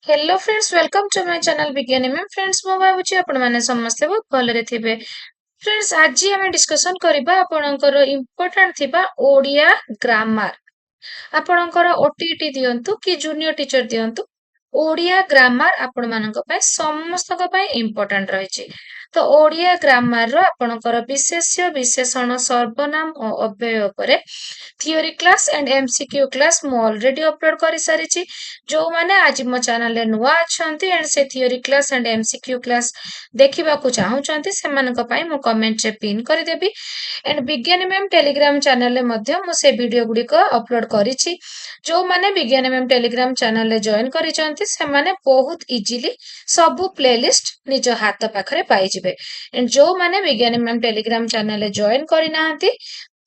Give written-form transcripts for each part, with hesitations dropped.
Hello friends, welcome to my channel विज्ञानी ma'am. Friends, मु भाबुची आपण माने समस्ते बहुत भलरे थिबे। फ्रेंड्स, आज आमे डिस्कशन करिबा आपणकर इम्पोर्टेंट थिबा ओडिया ग्रामर। आपणकर ओटीटी दियंतु कि जूनियर टीचर दियंतु, ओडिया ग्रामर आपण मानक पय समस्त को पय इम्पोर्टेंट रहिछि। तो ओडिया ग्रामर रो आपणकर विशेष्य विशेषण सर्वनाम और अव्यय उपरे theory class and MCQ class मु ऑलरेडी अपलोड करि सारिछि। जो माने आज मो चैनल रे नुआ अछंती एंड से theory class and MCQ class देखिबा को चाहुचंती सेमानक पय मु कमेंट रे पिन करि देबी। एंड विज्ञानी मैम टेलीग्राम चैनल रे मध्य मु से वीडियो गुडी को अपलोड करिछि। जो माने विज्ञानी मैम टेलीग्राम चैनल रे जॉइन करिचंती से माने बहुत इजीली सबु प्लेलिस्ट निज हाथ पाखरे पाई जिवे। एंड जो माने विज्ञानी मैम टेलीग्राम चैनल रे जॉइन करि नाहंती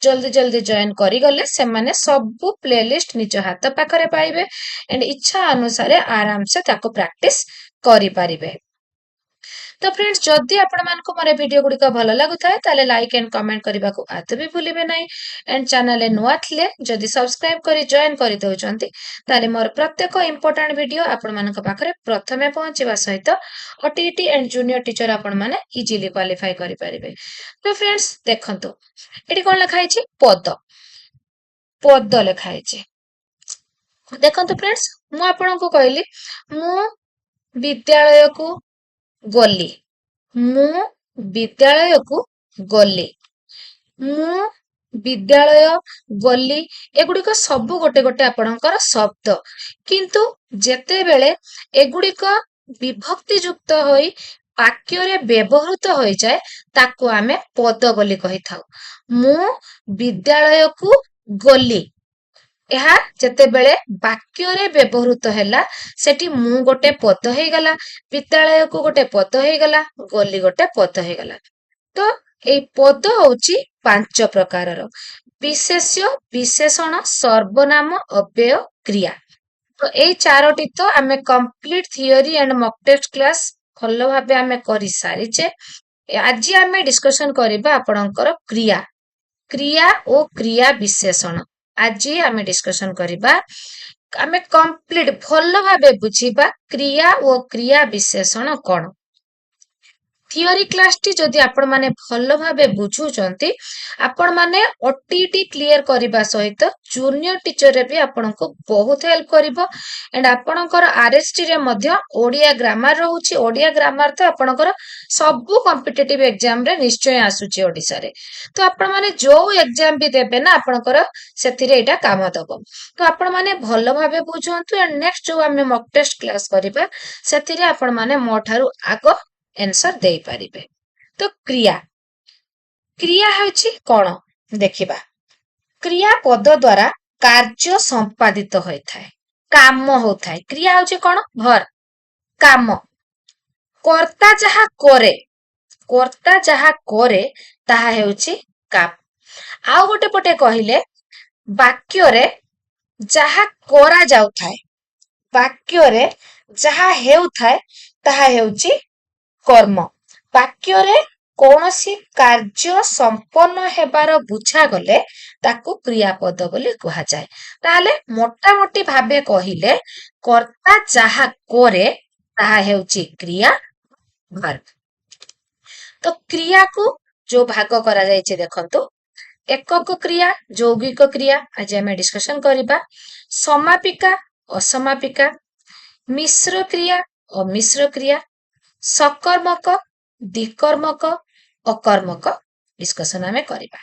जल्दी जल्दी जॉइन करी गले से माने सबु प्लेलिस्ट निज हाथ पाखरे पाइबे एंड इच्छा अनुसार आराम से ताको प्रैक्टिस करि पारिबे। तो फ्रेंड्स, जदि आपण मानको मोर वीडियो गुडी भल लागुथाय ताले लाइक एंड कमेंट करबा को आते भी भूलिबे नै। एंड चैनल नुआ थिले जदि सब्सक्राइब करी जॉइन करि दउचंती ताले मोर प्रत्येक इंपोर्टेंट वीडियो आपण मानक पाखरे प्रथमे पहुंचीबा सहित ओटीटी एंड जूनियर टीचर आपण माने इजीली क्वालिफाई करि पारिबे। तो फ्रेंड्स, देखंतु एटी कोन लिखा हैछि पद। पद लिखा हैछि। देखंतु फ्रेंड्स, मु आपनको कहली मु विद्यालय को गली। मु विद्यालय को गली। मु विद्यालय गली एगुड़िक सबु गोटे गोटे आपणकर शब्द, किंतु जेते बेले एगुड़िक विभक्ति युक्त होई वाक्य रे व्यवहृत होई जाए ताको आमे पद बोली कहि थाउ। मु विद्यालय को गली ଏହା ଯେତେବେଳେ ବାକ୍ୟରେ ବ୍ୟବହୃତ ହେଲା ସେଠି ମୁଁ ଗୋଟେ ପଦ ହେଇଗଲା, ବିଦ୍ୟାଳୟକୁ ଗୋଟେ ପଦ ହେଇଗଲା, ଗଲି ଗୋଟେ ପଦ ହେଇଗଲା। ତ ଏଇ ପଦ ହଉଛି 5 ପ୍ରକାରର: ବିଶେଷ୍ୟ, ବିଶେଷଣ, ସର୍ବନାମ, ଅବ୍ୟୟ, କ୍ରିୟା। ତ ଏଇ ଚାରୋଟି ତ ଆମେ complete theory and mock test class ଭଲ ଭାବେ ଆମେ କରି ସାରିଛେ। ଆଜି ଆମେ डिस्कशन କରିବା ଆପଣଙ୍କର କ୍ରିୟା। क्रिया ଓ क्रिया विशेषण आज आमे डिस्कशन करिबा। आमे कंप्लीट भलो भाबे बुझिबा क्रिया ओ क्रिया विशेषण कोन। थियोरी क्लास टी जदि आपण माने भलो भाबे बुझुचंती आपण माने ओटीटी क्लियर करिबा सहित जूनियर टीचर रे भी आपनको बहुत हेल्प करिवो। एंड आपणकर आरएसटी रे मध्य ओडिया ग्रामर रहउची। ओडिया ग्रामर तो आपणकर सबु कॉम्पिटिटिव एग्जाम रे निश्चय आसुची ओडिसा रे। तो आपण माने जो एग्जाम भी देबे ना आपणकर सेथिरे एटा काम दबो। तो आपण माने भलो भाबे बुझंतु। एंड नेक्स्ट जो आमे मॉक टेस्ट क्लास करिबा सेथिरे आपण माने मो ठारू आगो आंसर दे पारिबे। तो क्रिया क्रिया होछि कोन देखिबा। क्रिया पद द्वारा कार्य संपादित होइथाय, काम होथाय। क्रिया होछि कोन भर काम। कर्ता जहा करे, कर्ता जहा करे ताहा हेउछि काम। आउ गोटे पटे कहिले वाक्य रे जहा करा जाउथाय, वाक्य रे जहा हेउथाय ताहा हेउछि कर्म। वाक्य रे कौनसी कार्य संपन्न हेबार बुझा गले ताकू क्रियापद बोली कहा जाए। ताले मोटा मोटी भाबे कहिले कर्ता जहा करे ताहा हेउछि क्रिया वर्ब। तो क्रिया को जो भाग करा जायछि देखंतु, एकक क्रिया, यौगिक क्रिया आज हमें डिस्कशन करिबा, समापिका, असमापिका, मिश्र क्रिया, अमिश्र क्रिया, सकर्मक, द्विकर्मक, अकर्मक डिस्कशन हमें करिबा।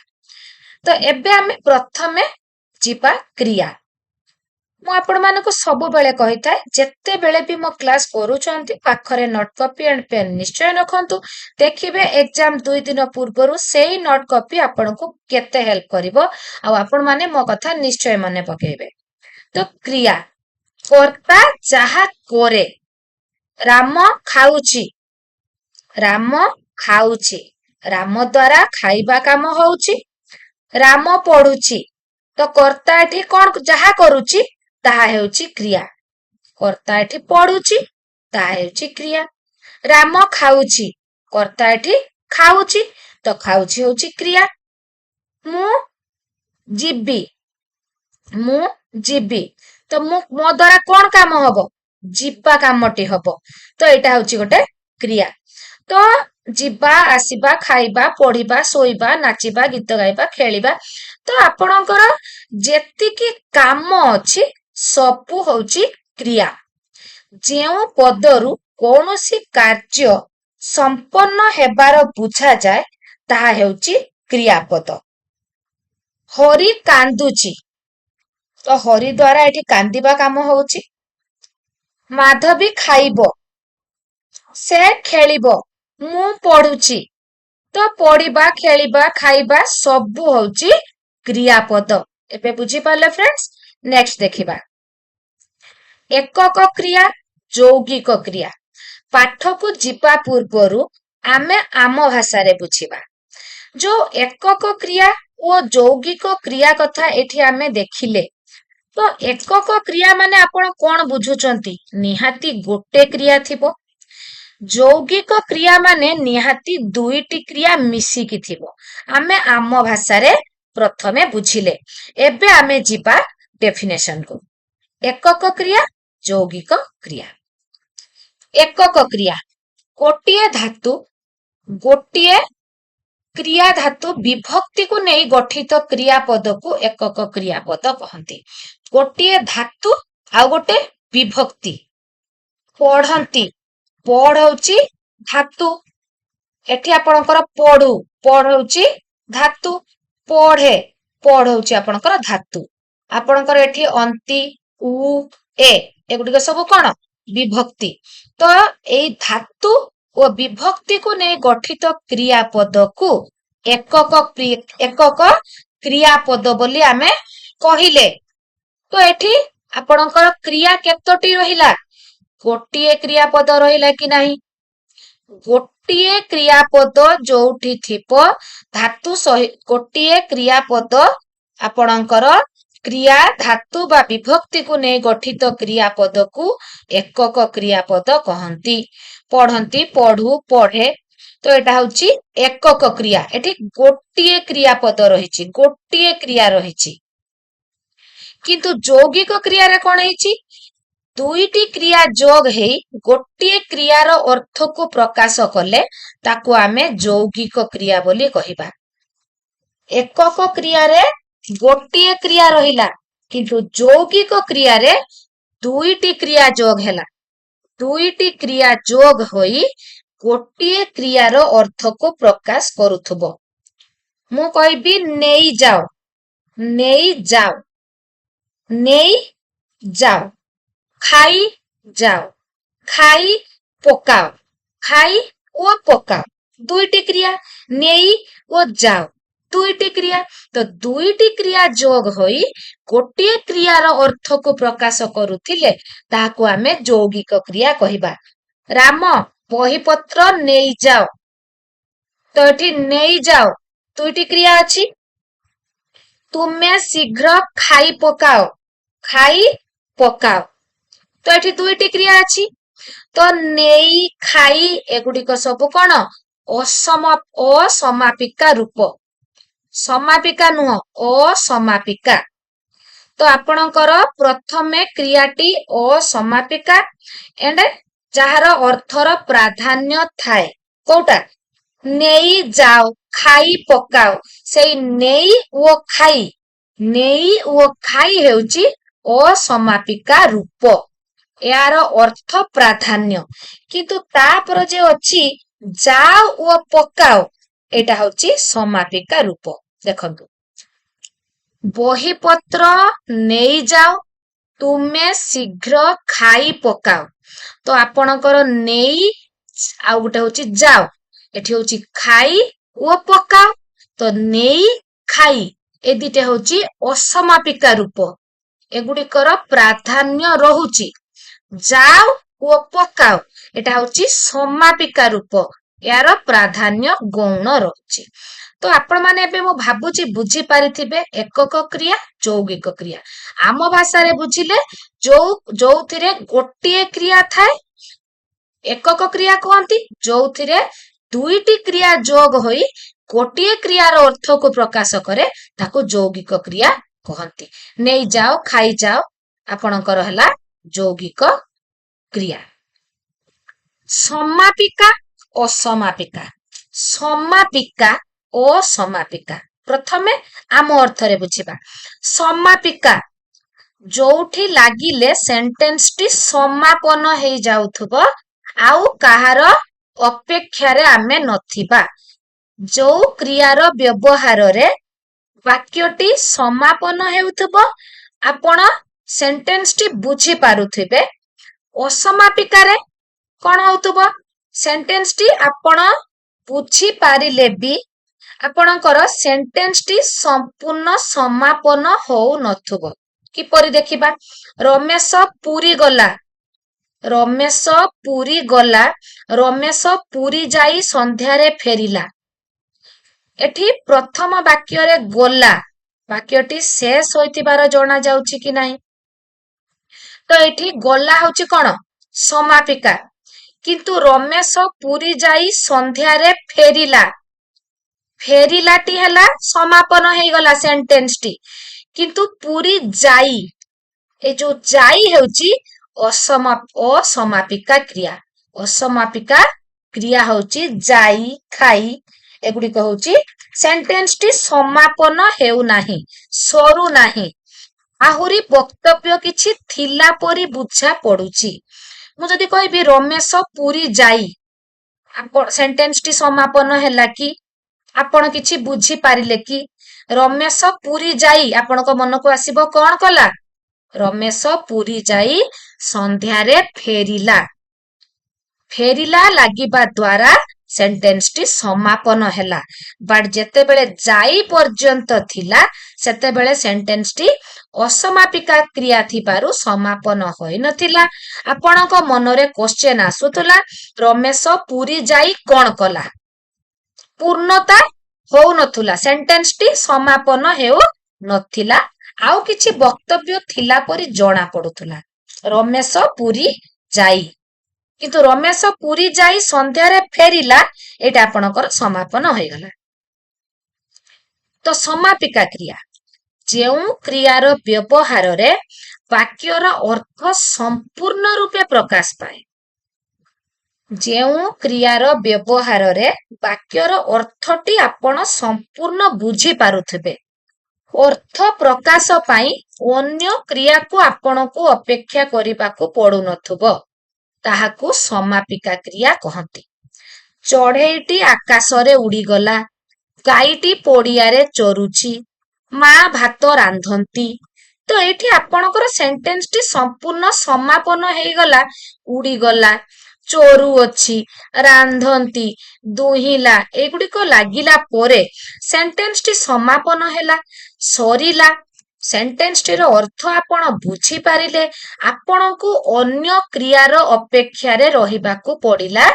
तो एबे हमें प्रथमे जिबा क्रिया। मु आपण मानको सब बेले कहिथाय जेते बेले भी मो क्लास करूचंती पाखरे नोट कॉपी एंड पेन निश्चय रखंतु। देखिबे एग्जाम 2 दिन पूर्वरु सेही नोट कॉपी आपनको केते हेल्प करिवो आ आपण माने मो कथा निश्चय मने पकेइबे। तो क्रिया कर्ता जहा करे, राम खाउची, राम खाउची, राम द्वारा खाइबा काम होउची। राम पढुची, तो कर्ता एठी कोन जहा करूची ताहा हेउची क्रिया। कर्ता एठी पढुची ताहा हेउची क्रिया। राम खाउची, कर्ता एठी खाउची, तो खाउची होउची क्रिया। मु जिबी, मु जिबी, तो मो द्वारा कोन काम हबो ଯିବା କାମଟି ହବ। ତ ଏଇଟା ହଉଛି ଗୋଟେ କ୍ରିୟା। ତ ଯିବା, ଆସିବା, ଖାଇବା, ପଢିବା, ଶୋଇବା, ନାଚିବା, ଗୀତ ଗାଇବା, ଖେଳିବା, ତ ଆପଣଙ୍କର ଯେତିକି କାମ ଅଛି ସବୁ ହଉଛି କ୍ରିୟା। ଯେଉଁ ପଦରୁ କୌଣସି କାର୍ଯ୍ୟ ସମ୍ପନ୍ନ ହେବାର ବୁଝାଯାଏ ତାହା ହେଉଛି କ୍ରିୟାପଦ। ହରି କାନ୍ଦୁଛି, ତ ହରି ଦ୍ୱାରା ଏଠି କାନ୍ଦିବା କାମ ହଉଛି। ମାଧବୀ ଖାଇବ, ସେ ଖେଳିବ, ମୁଁ ପଢୁଛି, ତ ପଢିବା, ଖେଳିବା, ଖାଇବା ସବୁ ହଉଛି କ୍ରିୟାପଦ। ଏବେ ବୁଝିପାରିଲେ ଫ୍ରେଣ୍ଡସ୍? ନେକ୍ସଟ ଦେଖିବା ଏକକ କ୍ରିୟା, ଯୌଗିକ କ୍ରିୟା। ପାଠକୁ ଯିବା ପୂର୍ବରୁ ଆମେ ଆମ ଭାଷାରେ ବୁଝିବା। ଯୋଉ ଏକକ କ୍ରିୟା ଓ ଯୌଗିକ କ୍ରିୟା କଥା ଏଠି ଆମେ ଦେଖିଲେ, ତ ଏକକ କ୍ରିୟା ମାନେ ଆପଣ କଣ ବୁଝୁଛନ୍ତି? ନିହାତି ଗୋଟେ କ୍ରିୟା ଥିବ। ଯୌଗିକ କ୍ରିୟା ମାନେ ନିହାତି ଦୁଇଟି କ୍ରିୟା ମିଶିକି ଥିବ। ଆମେ ଆମ ଭାଷାରେ ପ୍ରଥମେ ବୁଝିଲେ। ଏବେ ଆମେ ଯିବା ଡେଫିନେସନ କୁ। ଏକକ କ୍ରିୟା, ଯୌଗିକ କ୍ରିୟା। ଏକକ କ୍ରିୟା, ଗୋଟିଏ ଧାତୁ, ଗୋଟିଏ କ୍ରିୟା ଧାତୁ ବିଭକ୍ତିକୁ ନେଇ ଗଠିତ କ୍ରିୟାପଦକୁ ଏକକ କ୍ରିୟାପଦ କହନ୍ତି। ଗୋଟିଏ ଧାତୁ ଆଉ ଗୋଟେ ବିଭକ୍ତି। ପଢନ୍ତି, ପଢ ହଉଛି ଧାତୁ, ଏଠି ଆପଣଙ୍କର ପଢୁ, ପଢ ହଉଛି ଧାତୁ, ପଢେ, ପଢ ହଉଛି ଆପଣଙ୍କର ଧାତୁ। ଆପଣଙ୍କର ଏଠି ଅନ୍ତି, ଉ, ଏ ଏଗୁଡିକ ସବୁ କଣ? ବିଭକ୍ତି। ତ ଏଇ ଧାତୁ ଓ ବିଭକ୍ତିକୁ ନେଇ ଗଠିତ କ୍ରିୟାପଦକୁ ଏକକ କ୍ରିୟାପଦ ବୋଲି ଆମେ କହିଲେ। ତ ଏଠି ଆପଣଙ୍କର କ୍ରିୟା କେତୋଟି ରହିଲା? ଗୋଟିଏ କ୍ରିୟାପଦ ରହିଲା କି ନାହିଁ? ଗୋଟିଏ କ୍ରିୟାପଦ ଯୋଉଠି ଥିବ ଧାତୁ ଗୋଟିଏ କ୍ରିୟାପଦ ଆପଣଙ୍କର କ୍ରିୟା ଧାତୁ ବା ବିଭକ୍ତିକୁ ନେଇ ଗଠିତ କ୍ରିୟାପଦକୁ ଏକକ କ୍ରିୟାପଦ କହନ୍ତି। ପଢନ୍ତି, ପଢୁ, ପଢେ, ତ ଏଟା ହଉଛି ଏକକ କ୍ରିୟା। ଏଠି ଗୋଟିଏ କ୍ରିୟାପଦ ରହିଛି, ଗୋଟିଏ କ୍ରିୟା ରହିଛି। କିନ୍ତୁ ଯୌଗିକ କ୍ରିୟାରେ କଣ ହେଇଛି? ଦୁଇଟି କ୍ରିୟା ଯୋଗ ହେଇ ଗୋଟିଏ କ୍ରିୟାର ଅର୍ଥକୁ ପ୍ରକାଶ କଲେ ତାକୁ ଆମେ ଯୌଗିକ କ୍ରିୟା ବୋଲି କହିବା। ଏକକ କ୍ରିୟାରେ ଗୋଟିଏ କ୍ରିୟା ରହିଲା, କିନ୍ତୁ ଯୌଗିକ କ୍ରିୟାରେ ଦୁଇଟି କ୍ରିୟା ଯୋଗ ହେଲା। ଦୁଇଟି କ୍ରିୟା ଯୋଗ ହୋଇ ଗୋଟିଏ କ୍ରିୟାର ଅର୍ଥକୁ ପ୍ରକାଶ କରୁଥିବ। ମୁଁ କହିବି ନେଇଯାଅ, ନେଇଯାଅ, ନେଇଯାଅ, ଖାଇ ଯାଅ, ଖାଇ ପକାଅ, ଖାଇ ଓ ପକାଅ, ଦୁଇଟି କ୍ରିୟା। ନେଇ ଓ ଯାଅ, ଦୁଇଟି କ୍ରିୟା। ତ ଦୁଇଟି କ୍ରିୟା ଯୋଗ ହୋଇ ଗୋଟିଏ କ୍ରିୟାର ଅର୍ଥକୁ ପ୍ରକାଶ କରୁଥିଲେ ତାହାକୁ ଆମେ ଯୌଗିକ କ୍ରିୟା କହିବା। ରାମ ବହିପତ୍ର ନେଇଯାଅ, ତ ଏଠି ନେଇଯାଅ ଦୁଇଟି କ୍ରିୟା ଅଛି। ତୁମେ ଶୀଘ୍ର ଖାଇ ପକାଅ, ଖାଇ ପକାଅ, ତ ଏଠି ଦୁଇଟି କ୍ରିୟା ଅଛି। ତ ନେଇ, ଖାଇ ଏଗୁଡିକ ସବୁ କଣ? ଅସମାପିକା ରୂପ। ସମାପିକା ନୁହଁ, ଅସମାପିକା। ତ ଆପଣଙ୍କର ପ୍ରଥମେ କ୍ରିୟାଟି ଅସମାପିକା ଏଣ୍ଡ ଯାହାର ଅର୍ଥର ପ୍ରାଧାନ୍ୟ ଥାଏ। କୋଉଟା? ନେଇଯାଅ, ଖାଇ ପକାଅ। ସେଇ ନେଇ ଓ ଖାଇ, ନେଇ ଓ ଖାଇ ହେଉଛି ଅସମାପିକା ରୂପ। ଏହାର ଅର୍ଥ ପ୍ରାଧାନ୍ୟ। କିନ୍ତୁ ତାପରେ ଯେ ଅଛି ଯାଅ ଓ ପକାଅ, ଏଇଟା ହଉଛି ସମାପିକା ରୂପ। ଦେଖନ୍ତୁ, ବହିପତ୍ର ନେଇଯାଅ, ତୁମେ ଶୀଘ୍ର ଖାଇ ପକାଅ। ତ ଆପଣଙ୍କର ନେଇ ଆଉ ଗୋଟେ ହଉଛି ଯାଅ, ଏଠି ହଉଛି ଖାଇ ଓ ପକାଅ। ତ ନେଇ, ଖାଇ ଏ ଦିଟା ହଉଛି ଅସମାପିକା ରୂପ, ଏଗୁଡିକର ପ୍ରାଧାନ୍ୟ ରହୁଛି। ଯାଅ ଓ ପକାଅ ଏଟା ହଉଛି ସମାପିକା ରୂପ, ଏହାର ପ୍ରାଧାନ୍ୟ ଗୌଣ ରହୁଛି। ତ ଆପଣ ମାନେ ଏବେ ମୁଁ ଭାବୁଛି ବୁଝି ପାରିଥିବେ ଏକକ କ୍ରିୟା, ଯୌଗିକ କ୍ରିୟା। ଆମ ଭାଷାରେ ବୁଝିଲେ ଯୋଉଥିରେ ଗୋଟିଏ କ୍ରିୟା ଥାଏ ଏକକ କ୍ରିୟା କହନ୍ତି, ଯୋଉଥିରେ ଦୁଇଟି କ୍ରିୟା ଯୋଗ ହୋଇ ଗୋଟିଏ କ୍ରିୟାର ଅର୍ଥକୁ ପ୍ରକାଶ କରେ ତାକୁ ଯୌଗିକ କ୍ରିୟା କହନ୍ତି। ନେଇଯାଅ, ଖାଇଯାଅ ଆପଣଙ୍କର ହେଲା ଯୌଗିକ କ୍ରିୟା। ସମାପିକା ଅସମାପିକା। ସମାପିକା ଅସମାପିକା। ପ୍ରଥମେ ଆମ ଅର୍ଥରେ ବୁଝିବା। ସମାପିକା ଯୋଉଠି ଲାଗିଲେ ସେଣ୍ଟେନ୍ସଟି ସମାପନ ହେଇଯାଉଥିବ ଆଉ କାହାର ଅପେକ୍ଷାରେ ଆମେ ନଥିବା। ଯୋଉ କ୍ରିୟାର ବ୍ୟବହାରରେ ବାକ୍ୟଟି ସମାପନ ହେଉଥିବ ଆପଣ ସେଣ୍ଟେନ୍ସଟି ବୁଝି ପାରୁଥିବେ। ଅସମାପିକାରେ କଣ ହଉଥିବ? ସେଣ୍ଟେନ୍ସଟି ଆପଣ ବୁଝି ପାରିଲେ ବି ଆପଣଙ୍କର ସେଣ୍ଟେନ୍ସଟି ସମ୍ପୂର୍ଣ୍ଣ ସମାପନ ହଉନଥିବ। କିପରି ଦେଖିବା? ରମେଶ ପୁରୀ ଗଲା। ରମେଶ ପୁରୀ ଗଲା। ରମେଶ ପୁରୀ ଯାଇ ସନ୍ଧ୍ୟାରେ ଫେରିଲା। ଏଠି ପ୍ରଥମ ବାକ୍ୟରେ ଗଲା ବାକ୍ୟଟି ଶେଷ ହୋଇଥିବାର ଜଣା ଯାଉଛି କି ନାହିଁ? ତ ଏଠି ଗଲା ହଉଛି କଣ? ସମାପିକା। କିନ୍ତୁ ରମେଶ ପୁରୀ ଯାଇ ସନ୍ଧ୍ୟାରେ ଫେରିଲା। ଫେରିଲାଟି ହେଲା ସମାପନ ହେଇଗଲା ସେଣ୍ଟେନ୍ସଟି। କିନ୍ତୁ ପୁରୀ ଯାଇ, ଏ ଯୋଉ ଯାଇ ହେଉଛି ଅସମାପିକା କ୍ରିୟା। ଅସମାପିକା କ୍ରିୟା ହଉଛି ଯାଇ, ଖାଇ, ଏଗୁଡିକ ହଉଛି ସେଣ୍ଟେନ୍ସଟି ସମାପନ ହେଉନାହିଁ, ସରୁନାହିଁ। ଆହୁରି ବକ୍ତବ୍ୟ କିଛି ଥିଲା ପରି ବୁଝା ପଡୁଛି। ମୁଁ ଯଦି କହିବି ରମେଶ ପୁରୀ ଯାଇ, ସେଣ୍ଟେନ୍ସଟି ସମାପନ ହେଲା କି? ଆପଣ କିଛି ବୁଝିପାରିଲେ କି? ରମେଶ ପୁରୀ ଯାଇ ଆପଣଙ୍କ ମନକୁ ଆସିବ କଣ କଲା? ରମେଶ ପୁରୀ ଯାଇ ସନ୍ଧ୍ୟାରେ ଫେରିଲା। ଫେରିଲା ଲାଗିବା ଦ୍ୱାରା ସେଣ୍ଟେନ୍ସଟି ସମାପନ ହେଲା। ବଟ୍ ଯେତେବେଳେ ଯାଇ ପର୍ଯ୍ୟନ୍ତ ଥିଲା ସେତେବେଳେ ସେଣ୍ଟେନ୍ସଟି ଅସମାପିକା କ୍ରିୟା ଥିବାରୁ ସମାପନ ହୋଇନଥିଲା। ଆପଣଙ୍କ ମନରେ କ୍ୱେଶ୍ଚେନ୍ ଆସୁଥିଲା ରମେଶ ପୁରୀ ଯାଇ କଣ କଲା? ପୂର୍ଣ୍ଣତା ହଉନଥିଲା, ସେଣ୍ଟେନ୍ସଟି ସମାପନ ହେଉ ନଥିଲା। ଆଉ କିଛି ବକ୍ତବ୍ୟ ଥିଲା ପରି ଜଣା ପଡୁଥିଲା। ରମେଶ ପୁରୀ ଯାଇ, କିନ୍ତୁ ରମେଶ ପୁରୀ ଯାଇ ସନ୍ଧ୍ୟାରେ ଫେରିଲା, ଏଇଟା ଆପଣଙ୍କର ସମାପନ ହୋଇଗଲା। ତ ସମାପିକା କ୍ରିୟା ଯେଉଁ କ୍ରିୟାର ବ୍ୟବହାରରେ ବାକ୍ୟର ଅର୍ଥ ସମ୍ପୂର୍ଣ୍ଣ ରୂପେ ପ୍ରକାଶ ପାଏ। ଯେଉଁ କ୍ରିୟାର ବ୍ୟବହାରରେ ବାକ୍ୟର ଅର୍ଥଟି ଆପଣ ସମ୍ପୂର୍ଣ୍ଣ ବୁଝି ପାରୁଥିବେ। ଅର୍ଥ ପ୍ରକାଶ ପାଇଁ ଅନ୍ୟ କ୍ରିୟାକୁ ଆପଣଙ୍କୁ ଅପେକ୍ଷା କରିବାକୁ ପଡୁନଥିବ, ତାହାକୁ ସମାପିକା କ୍ରିୟା କହନ୍ତି। ଚଢେଇଟି ଆକାଶରେ ଉଡିଗଲା। ଗାଈଟି ପଡିଆରେ ଚରୁଛି। ମା ଭାତ ରାନ୍ଧନ୍ତି। ତ ଏଇଠି ଆପଣଙ୍କର ସେଣ୍ଟେନ୍ସଟି ସମ୍ପୂର୍ଣ୍ଣ ସମାପନ ହେଇଗଲା। ଉଡିଗଲା, ଚରୁଅଛି, ରାନ୍ଧନ୍ତି, ଦୁହିଁଲା, ଏଗୁଡିକ ଲାଗିଲା ପରେ ସେଣ୍ଟେନ୍ସଟି ସମାପନ ହେଲା, ସରିଲା। ସେଣ୍ଟେନ୍ସଟିର ଅର୍ଥ ଆପଣ ବୁଝିପାରିଲେ। ଆପଣଙ୍କୁ ଅନ୍ୟ କ୍ରିୟାର ଅପେକ୍ଷାରେ ରହିବାକୁ ପଡିଲା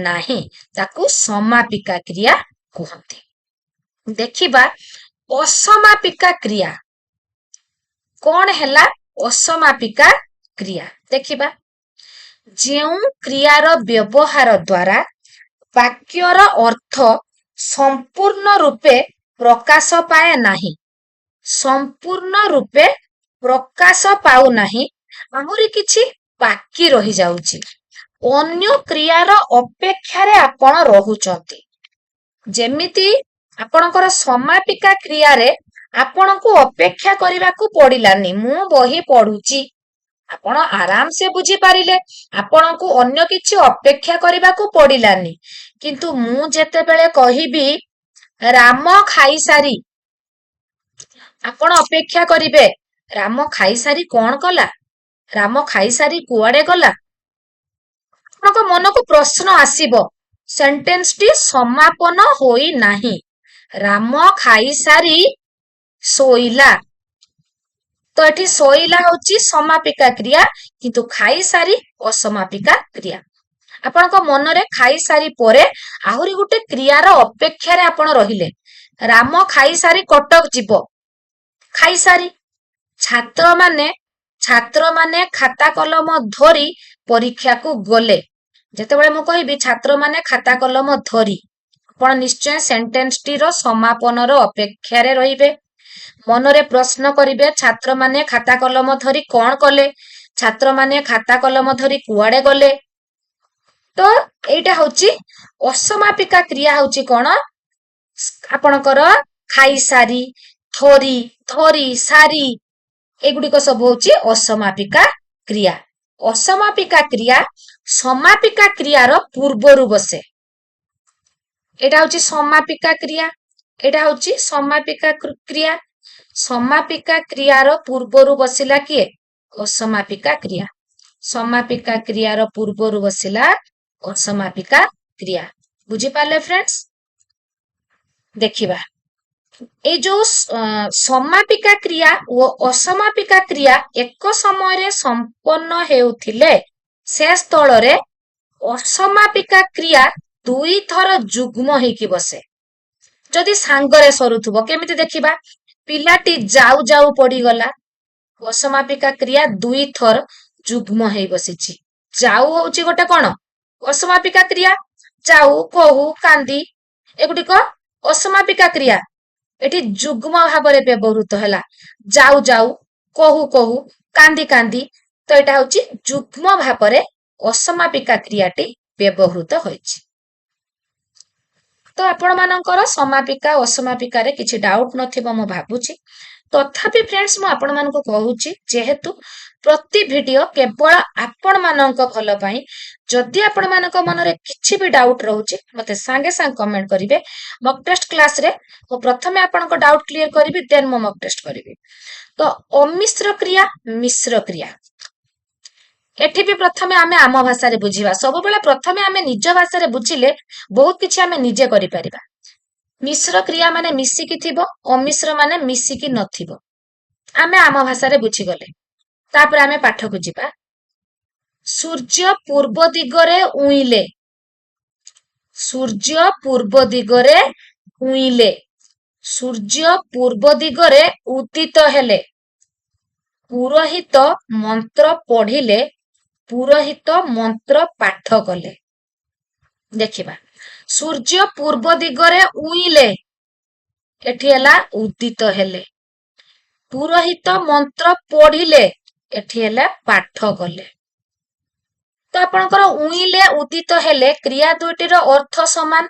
ନାହିଁ। ତାକୁ ସମାପିକା କ୍ରିୟା କୁହନ୍ତି। ଦେଖିବା ଅସମାପିକା କ୍ରିୟା କଣ ହେଲା? ଅସମାପିକା କ୍ରିୟା ଦେଖିବା। ଯେଉଁ କ୍ରିୟାର ବ୍ୟବହାର ଦ୍ୱାରା ବାକ୍ୟର ଅର୍ଥ ସମ୍ପୂର୍ଣ୍ଣ ରୂପେ ପ୍ରକାଶ ପାଏ ନାହିଁ, ସମ୍ପୂର୍ଣ୍ଣ ରୂପେ ପ୍ରକାଶ ପାଉନାହିଁ, ଆହୁରି କିଛି ବାକି ରହିଯାଉଛି। ଅନ୍ୟ କ୍ରିୟାର ଅପେକ୍ଷାରେ ଆପଣ ରହୁଛନ୍ତି। ଯେମିତି ଆପଣଙ୍କର ସମାପିକା କ୍ରିୟାରେ ଆପଣଙ୍କୁ ଅପେକ୍ଷା କରିବାକୁ ପଡିଲାନି। ମୁଁ ବହି ପଢୁଛି, ଆପଣ ଆରାମସେ ବୁଝିପାରିଲେ। ଆପଣଙ୍କୁ ଅନ୍ୟ କିଛି ଅପେକ୍ଷା କରିବାକୁ ପଡିଲାନି। କିନ୍ତୁ ମୁଁ ଯେତେବେଳେ କହିବି ରାମ ଖାଇସାରି, ଆପଣ ଅପେକ୍ଷା କରିବେ ରାମ ଖାଇସାରି କଣ କଲା? ରାମ ଖାଇସାରି କୁଆଡେ ଗଲା? ଆପଣଙ୍କ ମନକୁ ପ୍ରଶ୍ନ ଆସିବ। ସେଣ୍ଟେନ୍ସଟି ସମାପନ ହୋଇନାହିଁ। ରାମ ଖାଇସାରି ଶୋଇଲା। ତ ଏଠି ଶୋଇଲା ହଉଛି ସମାପିକା କ୍ରିୟା, କିନ୍ତୁ ଖାଇସାରି ଅସମାପିକା କ୍ରିୟା। ଆପଣଙ୍କ ମନରେ ଖାଇସାରି ପରେ ଆହୁରି ଗୋଟେ କ୍ରିୟାର ଅପେକ୍ଷାରେ ଆପଣ ରହିଲେ। ରାମ ଖାଇସାରି କଟକ ଯିବ। ଖାଇସାରି ଛାତ୍ରମାନେ ଖାତା କଲମ ଧରି ପରୀକ୍ଷାକୁ ଗଲେ। ଯେତେବେଳେ ମୁଁ କହିବି ଛାତ୍ରମାନେ ଖାତା କଲମ ଧରି, ଆପଣ ନିଶ୍ଚୟ ସେଣ୍ଟେନ୍ସଟିର ସମାପନର ଅପେକ୍ଷାରେ ରହିବେ। ମନରେ ପ୍ରଶ୍ନ କରିବେ ଛାତ୍ରମାନେ ଖାତା କଲମ ଧରି କଣ କଲେ? ଛାତ୍ର ମାନେ ଖାତା କଲମ ଧରି କୁଆଡେ ଗଲେ। ତ ଏଇଟା ହଉଛି ଅସମାପିକା କ୍ରିୟା ହଉଛି କଣ ଆପଣଙ୍କର ଖାଇସାରି, ଥରି, ଧରି, ସାରି ଏଗୁଡିକ ସବୁ ହଉଛି ଅସମାପିକା କ୍ରିୟା। ଅସମାପିକା କ୍ରିୟା ସମାପିକା କ୍ରିୟାର ପୂର୍ବରୁ ବସେ। ଏଇଟା ହଉଛି ସମାପିକା କ୍ରିୟା, ଏଇଟା ହଉଛି ସମାପିକା କ୍ରିୟା। ସମାପିକା କ୍ରିୟାର ପୂର୍ବରୁ ବସିଲା କିଏ? ଅସମାପିକା କ୍ରିୟା। ସମାପିକା କ୍ରିୟାର ପୂର୍ବରୁ ବସିଲା ଅସମାପିକା କ୍ରିୟା। ବୁଝିପାରିଲେ ଫ୍ରେଣ୍ଡସ୍? ଦେଖିବା ଏଇ ଯୋଉ ସମାପିକା କ୍ରିୟା ଓ ଅସମାପିକା କ୍ରିୟା ଏକ ସମୟରେ ସମ୍ପନ୍ନ ହେଉଥିଲେ ସେ ସ୍ଥଳରେ ଅସମାପିକା କ୍ରିୟା ଦୁଇ ଥର ଯୁଗ୍ମ ହେଇକି ବସେ। ଯଦି ସାଙ୍ଗରେ ସରୁଥିବ କେମିତି ଦେଖିବା? ପିଲାଟି ଯାଉ ଯାଉ ପଡିଗଲା, ଅସମାପିକା କ୍ରିୟା ଦୁଇ ଥର ଯୁଗ୍ମ ହେଇ ବସିଛି। ଯାଉ ହଉଛି ଗୋଟେ କଣ ଅସମାପିକା କ୍ରିୟା। ଯାଉ, କହୁ, କାନ୍ଦି ଏଗୁଡିକ ଅସମାପିକା କ୍ରିୟା। ଏଠି ଯୁଗ୍ମ ଭାବରେ ବ୍ୟବହୃତ ହେଲା। ଯାଉ ଯାଉ, କହୁ କହୁ, କାନ୍ଦି କାନ୍ଦି। ତ ଏଇଟା ହଉଛି ଯୁଗ୍ମ ଭାବରେ ଅସମାପିକା କ୍ରିୟାଟି ବ୍ୟବହୃତ ହୋଇଛି। ତ ଆପଣମାନଙ୍କର ସମାପିକା ଅସମାପିକାରେ କିଛି ଡାଉଟ୍ ନଥିବ ମୁଁ ଭାବୁଛି। ତଥାପି ଫ୍ରେଣ୍ଡସ୍ ମୁଁ ଆପଣମାନଙ୍କୁ କହୁଛି, ଯେହେତୁ ପ୍ରତି ଭିଡିଓ କେବଳ ଆପଣମାନଙ୍କ ଭଲ ପାଇଁ, ଯଦି ଆପଣମାନଙ୍କ ମନରେ କିଛି ବି ଡାଉଟ୍ ରହୁଛି ମତେ ସାଙ୍ଗେ ସାଙ୍ଗେ କମେଣ୍ଟ କରିବେ। ମକ୍ ଟେଷ୍ଟ କ୍ଲାସରେ ମୁଁ ପ୍ରଥମେ ଆପଣଙ୍କ ଡାଉଟ୍ କ୍ଲିୟର କରିବି, ଦେନ୍ ମୁଁ ମକ୍ ଟେଷ୍ଟ କରିବି। ତ ଅମିଶ୍ର କ୍ରିୟା, ମିଶ୍ର କ୍ରିୟା, ଏଠି ବି ପ୍ରଥମେ ଆମେ ଆମ ଭାଷାରେ ବୁଝିବା। ସବୁବେଳେ ପ୍ରଥମେ ଆମେ ନିଜ ଭାଷାରେ ବୁଝିଲେ ବହୁତ କିଛି ଆମେ ନିଜେ କରିପାରିବା। ମିଶ୍ର କ୍ରିୟା ମାନେ ମିଶିକି ଥିବ, ଅମିଶ୍ର ମାନେ ମିଶିକି ନଥିବ। ଆମେ ଆମ ଭାଷାରେ ବୁଝିଗଲେ ତାପରେ ଆମେ ପାଠକୁ ଯିବା। ସୂର୍ଯ୍ୟ ପୂର୍ବ ଦିଗରେ ଉଇଁଲେ, ସୂର୍ଯ୍ୟ ପୂର୍ବ ଦିଗରେ ଉଇଁଲେ, ସୂର୍ଯ୍ୟ ପୂର୍ବ ଦିଗରେ ଉଦିତ ହେଲେ, ପୁରୋହିତ ମନ୍ତ୍ର ପଢିଲେ, ପୁରୋହିତ ମନ୍ତ୍ର ପାଠ କଲେ। ଦେଖିବା, ସୂର୍ଯ୍ୟ ପୂର୍ବ ଦିଗରେ ଉଇଁଲେ, ଏଠି ହେଲା ଉଦିତ ହେଲେ। ପୁରୋହିତ ମନ୍ତ୍ର ପଢିଲେ, ଏଠି ହେଲା ପାଠ କଲେ। ତ ଆପଣଙ୍କର ଉଇଁଲେ, ଉଦିତ ହେଲେ କ୍ରିୟା ଦୁଇଟିର ଅର୍ଥ ସମାନ।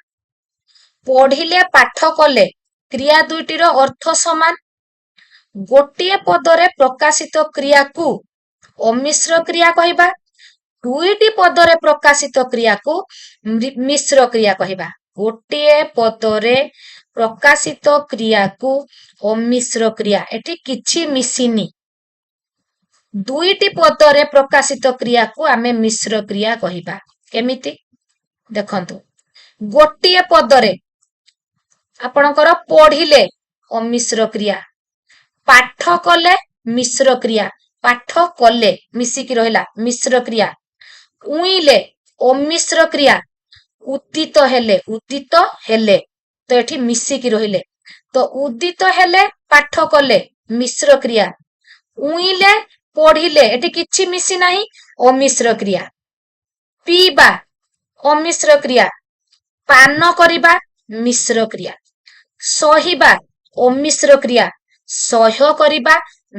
ପଢିଲେ, ପାଠ କଲେ କ୍ରିୟା ଦୁଇଟିର ଅର୍ଥ ସମାନ। ଗୋଟିଏ ପଦରେ ପ୍ରକାଶିତ କ୍ରିୟାକୁ ଅମିଶ୍ର କ୍ରିୟା କହିବା, ଦୁଇଟି ପଦରେ ପ୍ରକାଶିତ କ୍ରିୟାକୁ ମିଶ୍ର କ୍ରିୟା କହିବା। ଗୋଟିଏ ପଦରେ ପ୍ରକାଶିତ କ୍ରିୟାକୁ ଅମିଶ୍ର କ୍ରିୟା, ଏଠି କିଛି ମିଶିନି। ଦୁଇଟି ପଦରେ ପ୍ରକାଶିତ କ୍ରିୟାକୁ ଆମେ ମିଶ୍ର କ୍ରିୟା କହିବା। କେମିତି ଦେଖନ୍ତୁ, ଗୋଟିଏ ପଦରେ ଆପଣଙ୍କର ପଢିଲେ ଅମିଶ୍ର କ୍ରିୟା, ପାଠ କଲେ ମିଶ୍ର କ୍ରିୟା, ପାଠ କଲେ ମିଶିକି ରହିଲା ମିଶ୍ର କ୍ରିୟା। ଉଇଁଲେ ଅମିଶ୍ର କ୍ରିୟା, ଉଦିତ ହେଲେ, ଉଦିତ ହେଲେ ତ ଏଠି ମିଶିକି ରହିଲେ। ତ ଉଦିତ ହେଲେ, ପାଠ କଲେ ମିଶ୍ର କ୍ରିୟା, ଉଇଁଲେ, ପଢିଲେ ଏଠି କିଛି ମିଶି ନାହିଁ, ଅମିଶ୍ର କ୍ରିୟା। ପିଇବା ଅମିଶ୍ର କ୍ରିୟା, ପାନ କରିବା ମିଶ୍ର କ୍ରିୟା। ସହିବା ଅମିଶ୍ର କ୍ରିୟା, ସହ୍ୟ କରିବା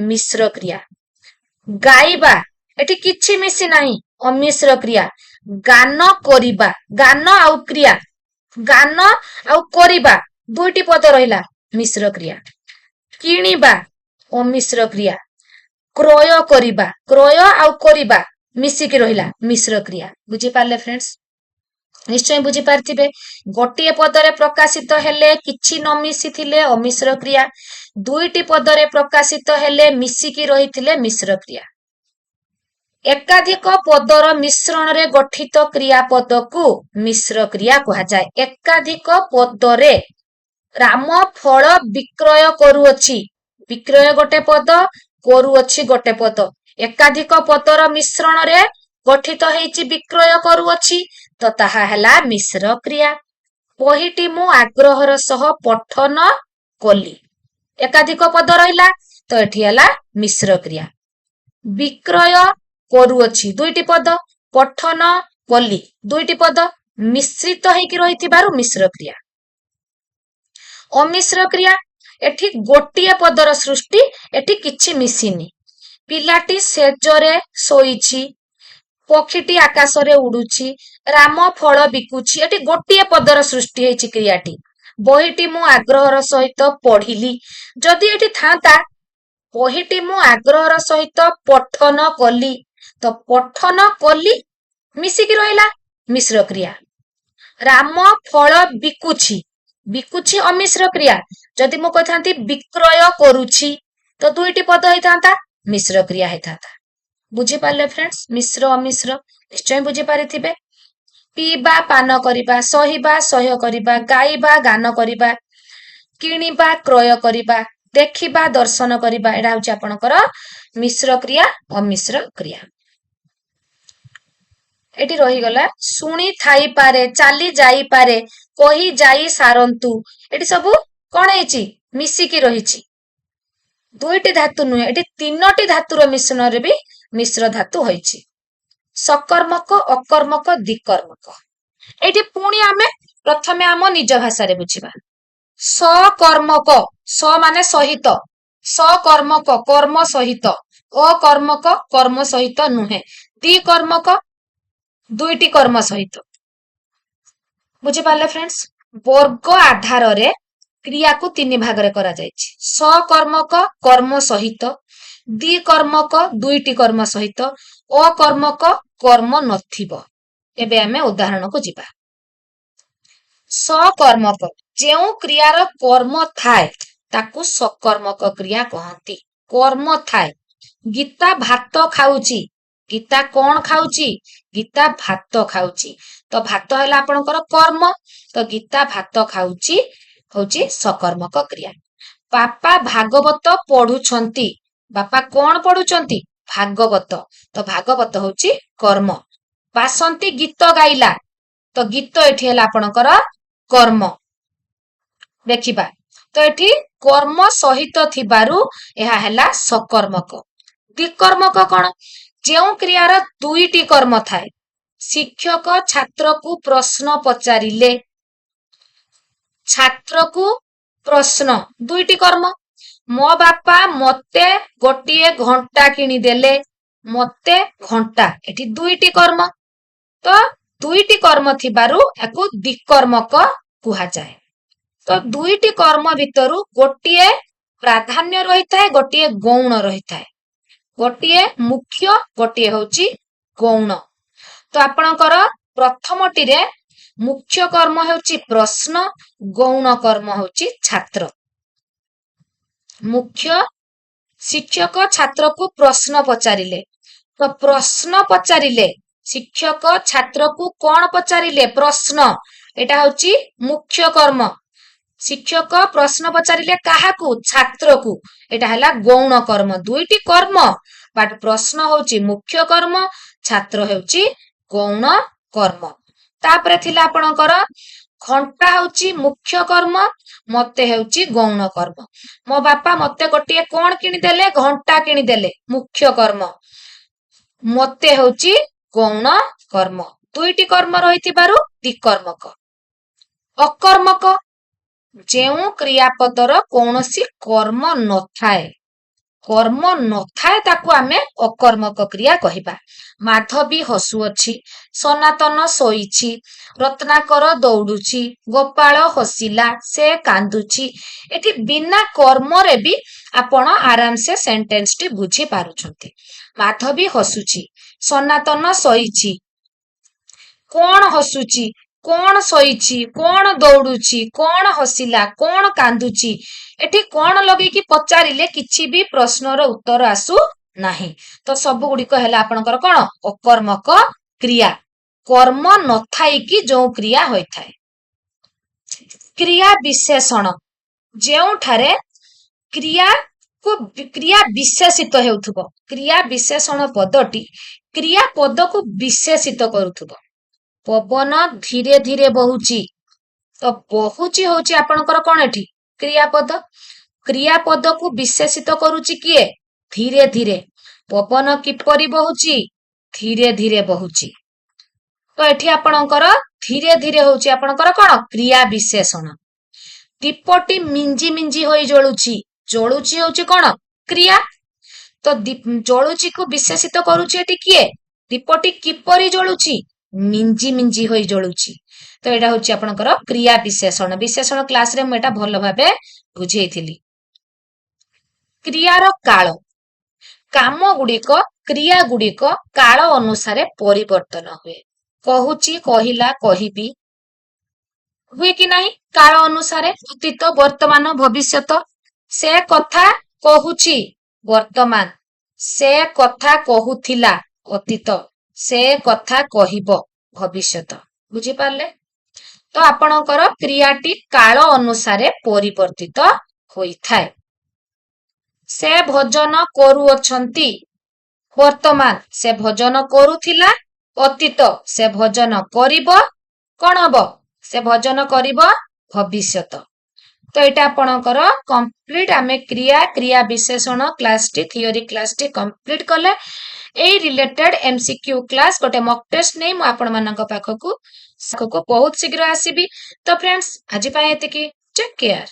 ମିଶ୍ର କ୍ରିୟା। ଗାଇବା ଏଠି କିଛି ମିଶି ନାହିଁ, ଅମିଶ୍ର କ୍ରିୟା। ଗାନ କରିବା, ଗାନ ଆଉ କ୍ରିୟା, ଗାନ ଆଉ କରିବା ଦୁଇଟି ପଦ ରହିଲା, ମିଶ୍ର କ୍ରିୟା। କିଣିବା ଅମିଶ୍ର କ୍ରିୟା। କ୍ରୟ କରିବା, କ୍ରୟ ଆଉ କରିବା ମିଶିକି ରହିଲା ମିଶ୍ର କ୍ରିୟା। ବୁଝିପାରିଲେ ଫ୍ରେଣ୍ଡସ୍? ନିଶ୍ଚୟ ବୁଝିପାରିଥିବେ। ଗୋଟିଏ ପଦରେ ପ୍ରକାଶିତ ହେଲେ କିଛି ନ ମିଶିଥିଲେ ଅମିଶ୍ର କ୍ରିୟା, ଦୁଇଟି ପଦରେ ପ୍ରକାଶିତ ହେଲେ ମିଶିକି ରହିଥିଲେ ମିଶ୍ର କ୍ରିୟା। ଏକାଧିକ ପଦର ମିଶ୍ରଣରେ ଗଠିତ କ୍ରିୟାପଦକୁ ମିଶ୍ର କ୍ରିୟା କୁହାଯାଏ। ଏକାଧିକ ପଦରେ, ରାମ ଫଳ ବିକ୍ରୟ କରୁଅଛି, ବିକ୍ରୟ ଗୋଟେ ପଦ, କରୁଅଛି ଗୋଟେ ପଦ। ଏକାଧିକ ପଦର ମିଶ୍ରଣରେ ଗଠିତ ହେଇଛି ବିକ୍ରୟ କରୁଅଛି, ତ ତାହା ହେଲା ମିଶ୍ର କ୍ରିୟା। ବହିଟି ମୁଁ ଆଗ୍ରହର ସହ ପଠନ କଲି, ଏକାଧିକ ପଦ ରହିଲା, ତ ଏଠି ହେଲା ମିଶ୍ର କ୍ରିୟା। ବିକ୍ରୟ କରୁଅଛି ଦୁଇଟି ପଦ, ପଠନ କଲି ଦୁଇଟି ପଦ, ମିଶ୍ରିତ ହେଇକି ରହିଥିବାରୁ ମିଶ୍ର କ୍ରିୟା। ଅମିଶ୍ର କ୍ରିୟା, ଏଠି ଗୋଟିଏ ପଦର ସୃଷ୍ଟି, ଏଠି କିଛି ମିଶିନି। ପିଲାଟି ସେଜରେ ଶୋଇଛି, ପକ୍ଷୀଟି ଆକାଶରେ ଉଡୁଛି, ରାମ ଫଳ ବିକୁଛି। ଏଠି ଗୋଟିଏ ପଦର ସୃଷ୍ଟି ହେଇଛି କ୍ରିୟାଟି। ବହିଟି ମୁଁ ଆଗ୍ରହର ସହିତ ପଢିଲି। ଯଦି ଏଠି ଥାନ୍ତା ବହିଟି ମୁଁ ଆଗ୍ରହର ସହିତ ପଠନ କଲି, ତ ପଠନ କଲି ମିଶିକି ରହିଲା ମିଶ୍ର କ୍ରିୟା। ରାମ ଫଳ ବିକୁଛି, ବିକୁଛି ଅମିଶ୍ର କ୍ରିୟା। ଯଦି ମୁଁ କହିଥାନ୍ତି ବିକ୍ରୟ କରୁଛି, ତ ଦୁଇଟି ପଦ ହେଇଥାନ୍ତା, ମିଶ୍ର କ୍ରିୟା ହେଇଥାନ୍ତା। ବୁଝିପାରିଲେ ଫ୍ରେଣ୍ଡସ୍, ମିଶ୍ର ଅମିଶ୍ର ନିଶ୍ଚୟ ବୁଝିପାରିଥିବେ। ପିଇବା ପାନ କରିବା, ସହିବା ସହ୍ୟ କରିବା, ଗାଇବା ଗାନ କରିବା, କିଣିବା କ୍ରୟ କରିବା, ଦେଖିବା ଦର୍ଶନ କରିବା, ଏଟା ହଉଛି ଆପଣଙ୍କର ମିଶ୍ର କ୍ରିୟା ଅମିଶ୍ର କ୍ରିୟା। ଏଠି ରହିଗଲା ଶୁଣି ଥାଇପାରେ, ଚାଲି ଯାଇପାରେ, କହି ଯାଇ ସାରନ୍ତୁ। ଏଠି ସବୁ କଣ ହେଇଛି ମିଶିକି ରହିଛି। ଦୁଇଟି ଧାତୁ ନୁହେଁ, ଏଠି ତିନୋଟି ଧାତୁର ମିଶ୍ରଣରେ ବି ମିଶ୍ର ଧାତୁ ହୋଇଛି। सकर्मक अकर्मक द्विकर्मक। एठी पुणी आमे प्रथमे आम निज भाषा बुझिबा। सकर्मक, स माने सहित, सकर्मक कर्म सहित, अकर्मक कर्म सहित नुहे, द्विकर्मक दुईटी कर्म सहित। बुझी पाले फ्रेंड्स, वर्ग आधार रे क्रिया को तीन भाग रे करा जायछि। सकर्मक कर्म सहित, द्विकर्मक दुईटी कर्म सहित, अकर्मक कर्म नथिबो। एबे आमे उदाहरण को जिबा। सकर्मक जेउ क्रियार कर्म थाए ताकू सकर्मक क्रिया कहंती। कर्म थाए, गीता भात खाउची, गीता कोन खाउची, गीता भात खाउची, तो भात हैला आपनकर कर्म, तो गीता भात खाउची होची सकर्मक क्रिया। बापा भागवत पढुछंती, बापा कोन पढुछंती, भागवत, तो भागवत होची कर्म। बासंती गीत गाइला, तो गीत एठी हैला आपनकर कर्म। देखिबा तो एठी कर्म सहित थिबारु एहा हैला सकर्मक। द्विकर्मक कोन, जेउ क्रियार दुईटी कर्म थाए। शिक्षक छात्र को प्रश्न पचारिले, छात्र को प्रश्न दुईटी कर्म। मो बापा मते गोटिए घंटा किनी देले, मते घंटा, एठी दुईटी कर्म। तो दुईटी कर्म थिबारु याकू द्विकर्मक कुहा जाए। तो दुईटी कर्म भितरु गोटिए प्राधान्य रही थाए, गोटिए गौण रही थाए। गोटिए मुख्य, गोटिए होची गौण। तो आपणकर प्रथमटी रे मुख्य कर्म होची प्रश्न, गौण कर्म होची छात्र। मुख्य शिक्षक छात्र को प्रश्न पचारिले, तो प्रश्न पचारिले, शिक्षक छात्र को कौन पचारिले, प्रश्न, एटा होची मुख्य कर्म। शिक्षक प्रश्न पचारिले काहाकू, छात्र को, एटा हला गौण कर्म। दुईटी कर्म बट प्रश्न होची मुख्य कर्म, छात्र होची गौण कर्म। तापरे थिला आपणकर घंटा होची मुख्य कर्म, मते होची गौण कर्म। मो बापा मते गोटिए कोन किनी देले, घंटा किनी देले, मुख्य कर्म, मते होची गौण कर्म। दुईटी कर्म रहिथिबारु द्विकर्मक। अकर्मक, जेउ क्रियापदर कौनसी कर्म न थाए, कर्म न थाए ताकू आमे अकर्मक क्रिया कहिबा। माधवी हसुअछि, सनातन सोईछि, रत्नाकर दौड़ुछि, गोपाल हसिला, से कांदुछि। एठी बिना कर्म रे भी आपण आराम से सेंटेंस टी बुझी पारुछंती। माधवी हसुछि, सनातन सोईछि, कोण हसुछि, कोण सोईछि, कोण दौड़ुछि, कोण हसिला, कोण कांदुछि। एठी कोण लगे कि पचारिले किछि भी प्रश्नर उत्तर आसु नाही। तो सब गुडी को हैला आपनकर कोन अकर्मक क्रिया, कर्म न थाई कि जो क्रिया होय थाए। क्रिया विशेषण, जेउ ठारे क्रिया को क्रिया विशेषित हेउथुबो, क्रिया विशेषण पदटी क्रिया पद को विशेषित करूथुबो। पवन धीरे धीरे बहुची, तो बहुची होची आपनकर कोन एठी क्रियापद। क्रियापद को विशेषित करूची किए, धीरे धीरे। पवन किपरि बहुची, धीरे धीरे बहुची। तो एठी आपनकर धीरे धीरे होची आपनकर कोन क्रिया विशेषण। दीपटी मिंजी मिंजी होई जळुची, जळुची होची कोन क्रिया। तो जलुची को विशेषित करुची एटी किए दीपटी किपरि जलुची मिंजी मिंजी होई जलुची तो एटा होची आपनकर क्रिया विशेषण विशेषण क्लास रे मैं एटा भलो भाबे बुझेइथिली क्रियार काल काम गुड़िक क्रिया गुड़िक काल अनुसारे परिवर्तन हुए कहूची कहिला कहिबी हुए कि नहीं काल अनुसारे अतीत वर्तमान भविष्यत से कथा कहूची वर्तमान से कथा कहूथिला अतीत से कथा कहिब भविष्यत बुझी पारले तो आपणकर क्रियाटी काल अनुसारे परिवर्तित होइथाय से भजन करूअछंती वर्तमान से भजन करूथिला अतीत से भजन करिब कौन हब से भजन करिब भविष्यत तो एटा आपणकर कंप्लीट आमे क्रिया क्रिया विशेषण class T theory class T complete कले ए रिलेटेड एमसीक्यू क्लास गोटे मॉक टेस्ट नै मु आपण मानक पाखकू बहुत शीघ्र आसीबी तो फ्रेंड्स आज पाए एतिकी टेक केयर।